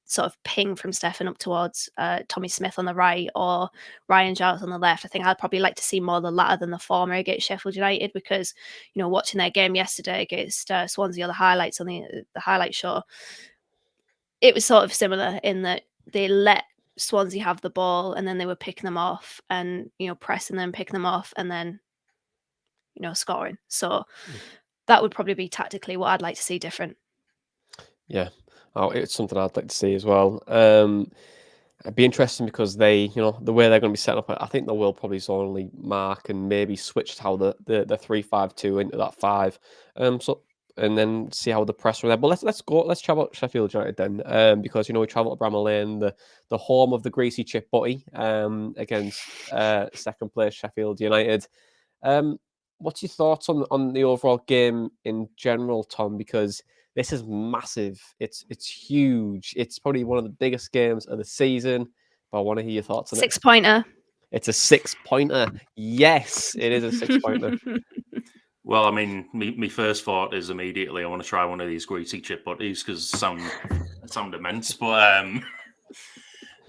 S4: sort of ping from Stefan up towards Tommy Smith on the right or Ryan Giles on the left. I think I'd probably like to see more the latter than the former against Sheffield United, because watching their game yesterday against Swansea, or the highlights on the highlight show, it was sort of similar in that they let Swansea have the ball and then they were picking them off and pressing them, picking them off, and then scoring. So that would probably be tactically what I'd like to see different.
S1: Yeah. Oh, it's something I'd like to see as well. It'd be interesting because they, the way they're going to be set up, I think they will probably zonally mark and maybe switch how the 3-5-2 into that 5. And then see how the press are there. But let's travel to Sheffield United then, because we travel to Bramall Lane, the home of the greasy chip butty, against second place Sheffield United. What's your thoughts on the overall game in general, Tom? Because this is massive. It's huge. It's probably one of the biggest games of the season. But I want to hear your thoughts on it.
S4: 6-pointer.
S1: It's a 6-pointer. Yes, it is a 6-pointer.
S5: Well, I mean, my first thought is immediately I want to try one of these greasy chip butties because sound immense. But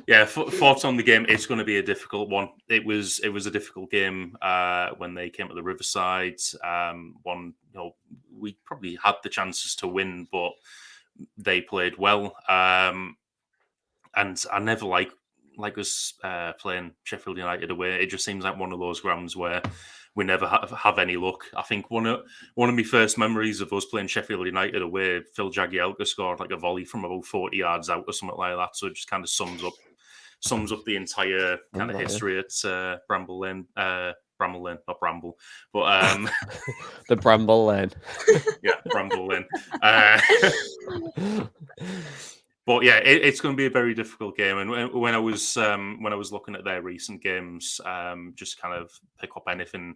S5: yeah, thoughts on the game. It's going to be a difficult one. It was a difficult game when they came to the Riverside. We probably had the chances to win, but they played well. And I never like us playing Sheffield United away. It just seems like one of those grounds where we never have any luck. I think one of my first memories of us playing Sheffield United away, Phil Jagielka scored like a volley from about 40 yards out or something like that. So it just kind of sums up the entire kind of history at Bramble Lane. Bramble Lane, not Bramble, but
S1: the Bramble Lane.
S5: Yeah, Bramble Lane. But yeah, it's going to be a very difficult game. And when I was looking at their recent games, just kind of pick up anything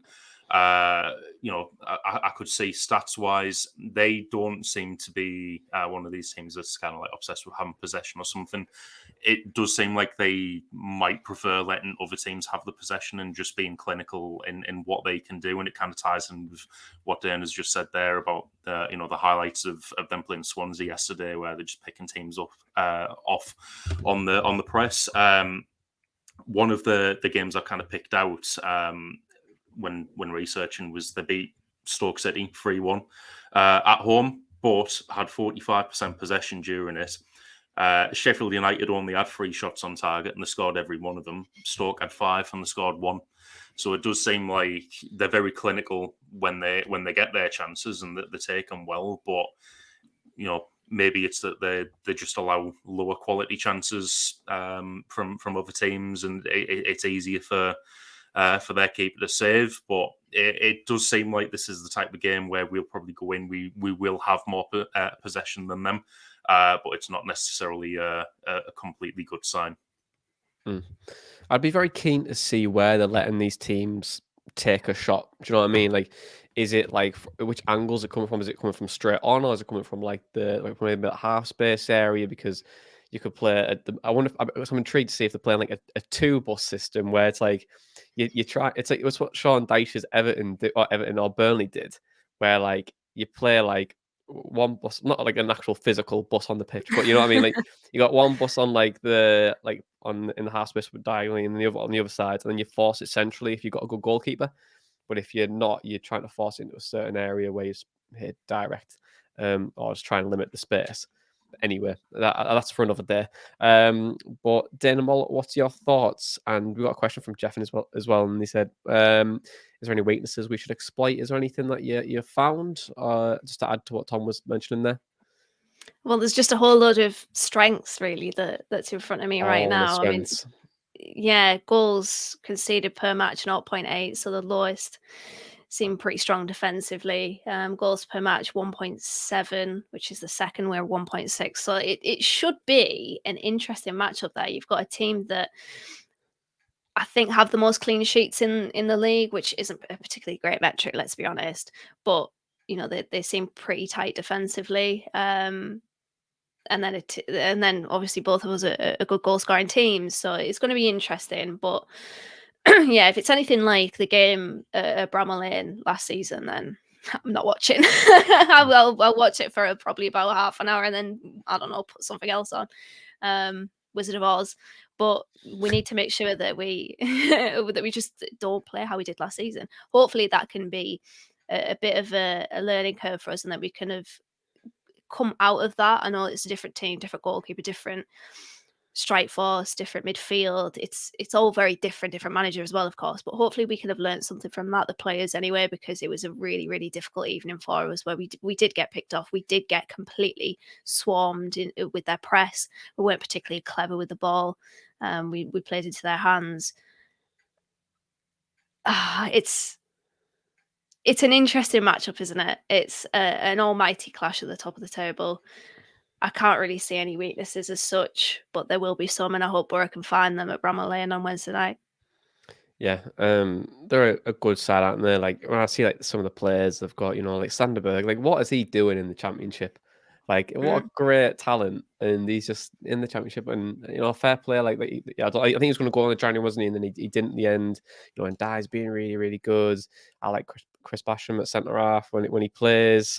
S5: I could see stats wise, they don't seem to be one of these teams that's kind of like obsessed with having possession or something. It does seem like they might prefer letting other teams have the possession and just being clinical in what they can do. And it kind of ties in with what Dan has just said there about the highlights of them playing Swansea yesterday, where they're just picking teams up off on the press. One of the games I kind of picked out when researching was they beat Stoke City 3-1 at home, but had 45% possession during it. Sheffield United only had 3 shots on target and they scored every one of them. Stoke had 5 and they scored 1. So it does seem like they're very clinical when they get their chances and that they take them well. But maybe it's that they just allow lower quality chances from other teams, and it's easier for their keeper to save. But it does seem like this is the type of game where we'll probably go in. We will have more possession than them. But it's not necessarily a completely good sign.
S1: I'd be very keen to see where they're letting these teams take a shot. Do you know what I mean? Like, is it like which angles it coming from? Is it coming from straight on, or is it coming from like maybe the half space area? Because you could play. I'm intrigued to see if they're playing like a 2-bus system where it's like you try. It's what Sean Dyche's Everton or Burnley did, where like you play like one bus, not like an actual physical bus on the pitch, but you know what I mean. Like you got one bus on in the half space diagonally, and the other on the other side, and then you force it centrally if you've got a good goalkeeper. But if you're not, you're trying to force it into a certain area where you hit direct, or just try and limit the space. Anyway, that's for another day. But Dana Moll, what's your thoughts? And we got a question from Jeff as well, and he said, "Is there any weaknesses we should exploit? Is there anything that you found?" Just to add to what Tom was mentioning there.
S4: Well, there's just a whole load of strengths really that's in front of me right now. I mean, yeah, goals conceded per match 0.8, so the lowest. Seem pretty strong defensively. Goals per match 1.7, which is the second. We're 1.6, so it should be an interesting matchup there. You've got a team that I think have the most clean sheets in the league, which isn't a particularly great metric, let's be honest. But they seem pretty tight defensively. And then obviously both of us are a good goal scoring team, so it's going to be interesting. But yeah, if it's anything like the game at Bramall Lane last season, then I'm not watching. I'll watch it for probably about half an hour, and then I don't know, put something else on, Wizard of Oz. But we need to make sure that we just don't play how we did last season. Hopefully, that can be a bit of a learning curve for us, and that we kind of come out of that. I know it's a different team, different goalkeeper, different strike force, different midfield. It's all very different manager as well, of course. But hopefully we can have learned something from that, the players anyway, because it was a really, really difficult evening for us where we did get picked off. We did get completely swarmed with their press. We weren't particularly clever with the ball. We played into their hands. It's an interesting matchup, isn't it? It's an almighty clash at the top of the table. I can't really see any weaknesses as such, but there will be some, and I hope Boro can find them at Bramall Lane on Wednesday night.
S1: Yeah, they're a good side, aren't they? Like when I see like some of the players they've got, like Sanderberg, like what is he doing in the Championship? Like what a great talent, and he's just in the Championship, and fair play. Like I think he was going to go on the January, wasn't he? And then he didn't in the end. And Dye's being really, really good. I like Chris Basham at centre half when he plays.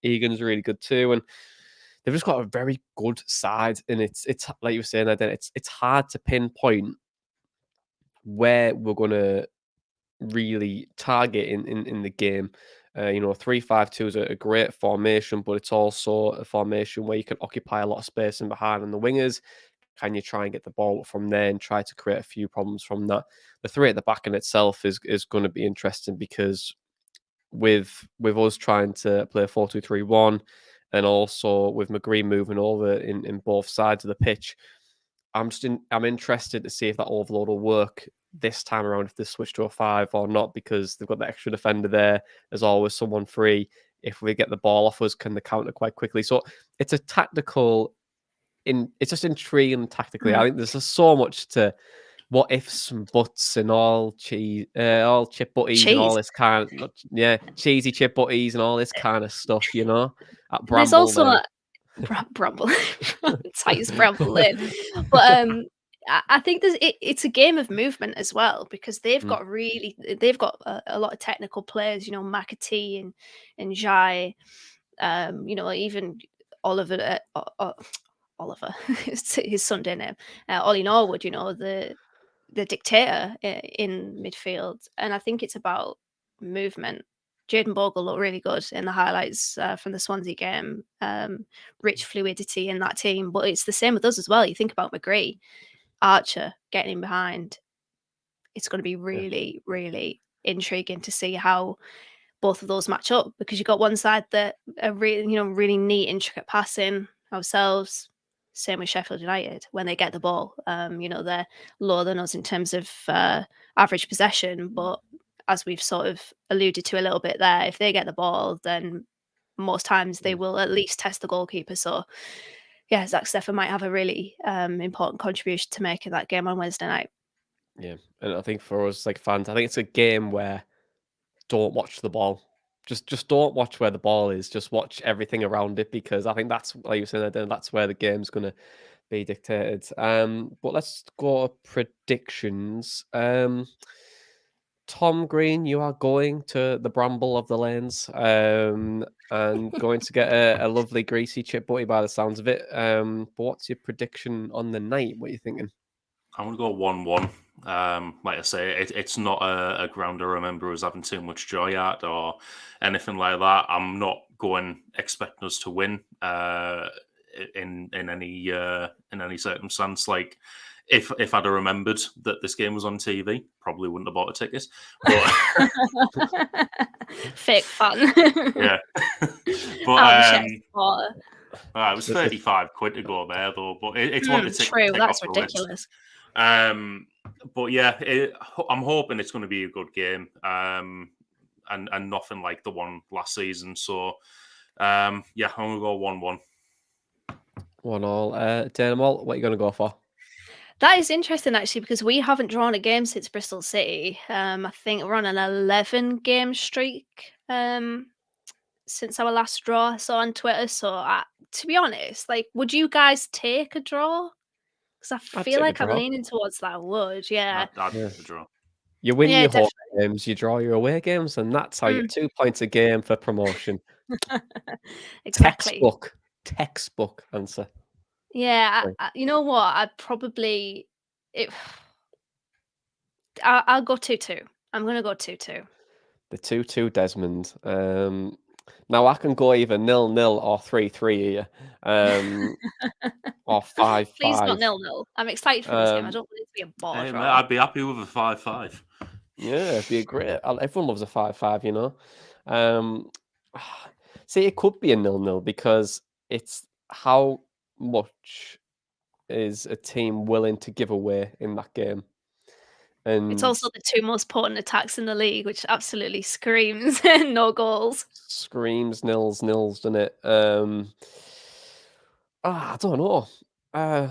S1: Egan's really good too, and they've just got a very good side, and it's like you were saying, then it's hard to pinpoint where we're going to really target in the game. 3-5-2 is a great formation, but it's also a formation where you can occupy a lot of space in behind on the wingers. Can you try and get the ball from there and try to create a few problems from that? The 3 at the back in itself is going to be interesting, because with us trying to play 4-2-3-1, and also with McGree moving over in both sides of the pitch, I'm interested to see if that overload will work this time around, if they switch to a 5 or not, because they've got the extra defender there. There's always someone free. If we get the ball off us, can they counter quite quickly? So it's a it's just intriguing tactically. I think there's just so much to what ifs and buts and all cheese, all chip butties and all
S4: Cheese.
S1: this cheesy chip butties and all this kind of stuff, at
S4: There's
S1: Bramble
S4: also
S1: Lane.
S4: Bramble, tightest Bramble Lane, but I think it's a game of movement as well, because they've got a lot of technical players, McAtee and Jai, even Oliver, Oliver, his Sunday name, Ollie Norwood, the dictator in midfield, and I think it's about movement. Jaden Bogle looked really good in the highlights from the Swansea game. Rich fluidity in that team, but it's the same with us as well. You think about McGree, Archer getting in behind. It's going to be really, really intriguing to see how both of those match up, because you've got one side that are really, really neat, intricate passing ourselves. Same with Sheffield United when they get the ball. They're lower than us in terms of average possession, but as we've sort of alluded to a little bit there, if they get the ball, then most times they will at least test the goalkeeper. So, yeah, Zach Steffen might have a really important contribution to make in that game on Wednesday night.
S1: Yeah, and I think for us like fans, I think it's a game where don't watch the ball. Just don't watch where the ball is. Just watch everything around it, because I think that's, like you said, that's where the game's going to be dictated. But let's go predictions. Tom Green, you are going to the Bramble of the Lanes, and going to get a lovely greasy chip butty by the sounds of it. But what's your prediction on the night? What are you thinking?
S5: I'm going to go 1-1. Like I say, it's not a ground I remember us having too much joy at or anything like that. I'm not going expecting us to win in any circumstance. Like, if I'd have remembered that this game was on TV, probably wouldn't have bought a ticket. But
S4: fake fun.
S5: Yeah. But it was 35 quid to go there, though. But it's one to take.
S4: True, that's
S5: off the
S4: ridiculous.
S5: list. But yeah, I'm hoping it's going to be a good game, and nothing like the one last season. So, yeah, I'm going to go 1-1.
S1: 1-1. Dynamo, what are you going to go for?
S4: That is interesting, actually, because we haven't drawn a game since Bristol City. I think we're on an 11-game streak since our last draw I saw on Twitter. So, to be honest, like, would you guys take a draw? Because I feel like I'm leaning towards that I would, yeah.
S5: I'd take a draw.
S1: You win your home games, you draw your away games, and that's how you get 2 points a game for promotion.
S4: Exactly.
S1: Textbook answer.
S4: Yeah, you know what? I'd probably... I'll go 2-2. I'm going to go 2-2.
S1: The 2-2 Desmond. Now I can go either 0-0 or 3-3 here. Or 5-5.
S4: Please not 0-0. I'm excited for this game. I don't want it to be a ball draw.
S5: I'd be happy with a 5-5.
S1: Yeah, it'd be a great. Everyone loves a 5-5, See, it could be a 0-0 because it's how much is a team willing to give away in that game. And
S4: it's also the 2 most potent attacks in the league, which absolutely screams no goals.
S1: Screams nils, doesn't it? I don't know. I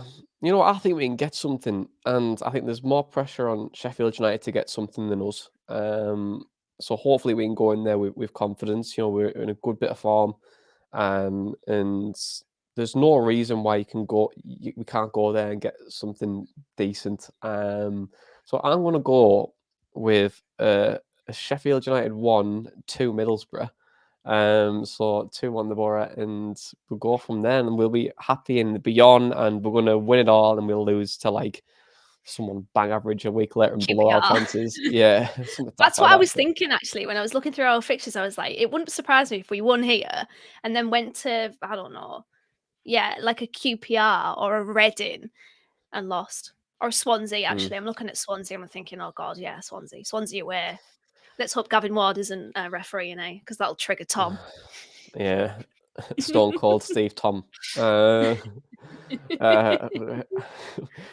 S1: think we can get something, and I think there's more pressure on Sheffield United to get something than us. So hopefully we can go in there with confidence. We're in a good bit of form, and there's no reason why we can't go there and get something decent. So I'm going to go with a Sheffield United 1-2 Middlesbrough. So 2-1 the Boro, and we'll go from there, and we'll be happy and beyond, and we're going to win it all, and we'll lose to like someone bang average a week later and blow our chances. Yeah.
S4: That's what I was thinking, actually. When I was looking through our fixtures, I was like, it wouldn't surprise me if we won here and then went to, I don't know, like a QPR or a Reading and lost. Or Swansea, actually. I'm looking at Swansea and I'm thinking, oh God, yeah, Swansea away. Let's hope Gavin Ward isn't refereeing, because that'll trigger Tom.
S1: Yeah. Stone Cold Steve Tom. With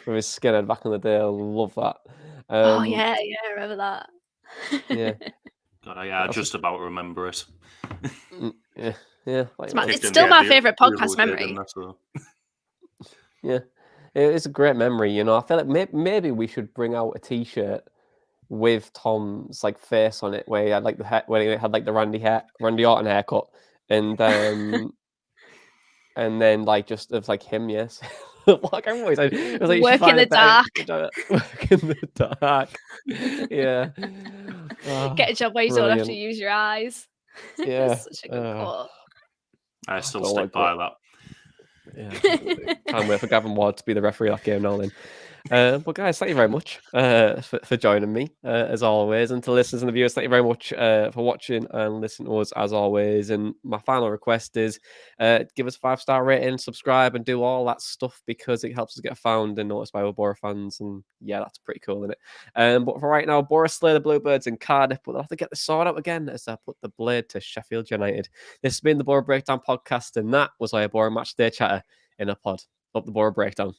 S1: his skinhead back in the day. I love that.
S4: Oh, yeah, I remember that.
S1: Yeah.
S5: God, I just about remember it.
S1: Yeah.
S4: It's still my favourite podcast memory.
S1: Yeah. It is a great memory, you know. I feel like maybe we should bring out a T-shirt with Tom's like face on it, where he had like when he had like the Randy Orton haircut, and and then like just of like him, yes. Like I'm always like, it was like you should
S4: Work in
S1: find
S4: the
S1: a better
S4: dark.
S1: work in the dark. Yeah.
S4: Get a job where you don't have to
S1: Brilliant.
S4: use your eyes.
S1: Yeah.
S4: Such a good quote.
S5: I still
S1: don't
S5: stick
S1: like
S5: by
S1: it.
S5: that.
S1: Yeah. Can't wait for Gavin Ward to be the referee of that game now then. But guys, thank you very much for joining me as always, and to listeners and the viewers, thank you very much for watching and listening to us as always. And my final request is give us a 5-star rating, subscribe, and do all that stuff, because it helps us get found and noticed by our Boro fans. And yeah, that's pretty cool, isn't it? But for right now, Boro slay the Bluebirds in Cardiff, but they'll have to get the sword out again as I put the blade to Sheffield United. This has been the Boro Breakdown podcast, and that was our Boro Match Day chatter in a pod. Up the Boro Breakdown.